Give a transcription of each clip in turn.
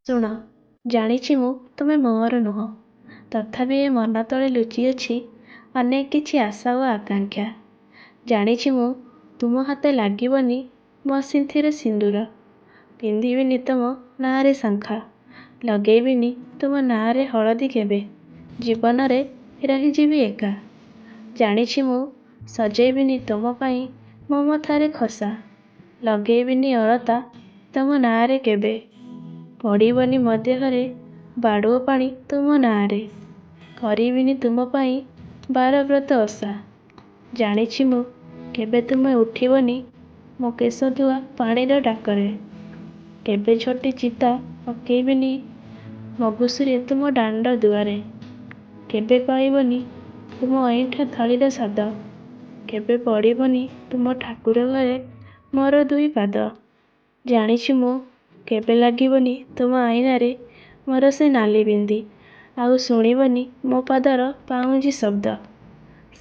ଶୁଣ, ଜାଣିଛି ମୁଁ ତୁମେ ମୋର ନୁହଁ, ତଥାପି ଏ ମନ ତଳେ ଲୁଚିଅଛି ଅନେକ କିଛି ଆଶା ଓ ଆକାଂକ୍ଷା। ଜାଣିଛି ମୁଁ ତୁମ ହାତେ ଲାଗିବନି ମୋ ସିନ୍ଥିରେ ସିନ୍ଦୁର, ପିନ୍ଧିବିନି ତୁମ ନାଁରେ ଶଙ୍ଖା, ଲଗେଇବିନି ତୁମ ନାଁରେ ହଳଦୀ କେବେ, ଜୀବନରେ ରହିଯିବି ଏକା। ଜାଣିଛି ମୁଁ ସଜେଇବିନି ତୁମ ପାଇଁ ମୋ ମଥାରେ ଖୋସା, ଲଗେଇବିନି ଅଳତା ତୁମ ନାଁରେ କେବେ, ପଡ଼ିବନି ମୋ ଦେହରେ ବାଡ଼ୁଅ ପାଣି ତୁମ ନାଁରେ, କରିବିନି ତୁମ ପାଇଁ ବାରବ୍ରତ ଓଷା। ଜାଣିଛି ମୁଁ କେବେ ତୁମେ ଉଠିବନି ମୋ କେଶ ଧୁଆ ପାଣିର ଡାକରେ, କେବେ ଝୋଟି ଚିତା ପକେଇବିନି ମଗୁସୁରେ ତୁମ ଦାଣ୍ଡ ଦୁଆରେ, କେବେ ପାଇବନି ତୁମ ଅଇଁଠା ଥାଳିର ସ୍ୱାଦ, କେବେ ପଡ଼ିବନି ତୁମ ଠାକୁର ଘରେ ମୋର ଦୁଇ ପାଦ। ଜାଣିଛି ମୁଁ କେବେ ଲାଗିବନି ତୁମ ଆଇନାରେ ମୋର ସେ ନାଲି ବିନ୍ଦି, ଆଉ ଶୁଣିବନି ମୋ ପାଦର ପାଉଁଜି ଶବ୍ଦ,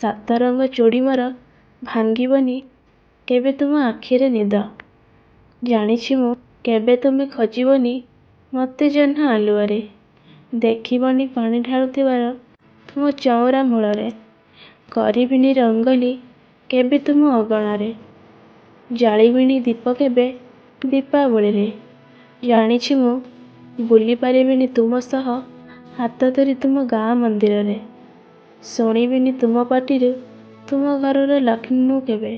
ସାତରଙ୍ଗ ଚୁଡ଼ି ମୋର ଭାଙ୍ଗିବନି କେବେ ତୁମ ଆଖିରେ ନିଦ। ଜାଣିଛି ମୁଁ କେବେ ତୁମେ ଖୋଜିବନି ମୋତେ ଜହ୍ନ ଆଲୁଅରେ, ଦେଖିବନି ପାଣି ଢାଳୁଥିବାର ତୁମ ଚଉରା ମୂଳରେ, କରିବିନି ରଙ୍ଗୋଲି କେବେ ତୁମ ଅଗଣାରେ, ଜାଳିବିନି ଦୀପ କେବେ ଦୀପାବଳିରେ। ଜାଣିଛି ମୁଁ ବୁଲି ପାରିବିନି ତୁମ ସହ ହାତ ଧରି ତୁମ ଗାଁ ମନ୍ଦିରରେ, ଶୁଣିବିନି ତୁମ ପାଟିରୁ ତୁମ ଘରର ଲକ୍ଷ୍ମୀ ମୁଁ କେବେ,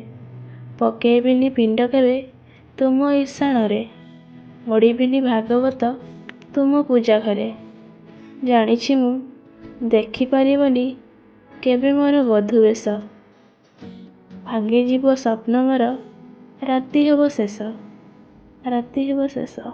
ପକେଇବିନି ପିଣ୍ଡ କେବେ ତୁମ ଇଶାଣରେ, ପଢ଼ିବିନି ଭାଗବତ ତୁମ ପୂଜା ଘରେ। ଜାଣିଛି ମୁଁ ଦେଖିପାରିବନି କେବେ ମୋର ବଧୂ ବେଶ, ଭାଙ୍ଗିଯିବ ସ୍ୱପ୍ନ ମୋର ରାତି ହେବ ଶେଷ, ରାତି ହେବ ଶେଷ।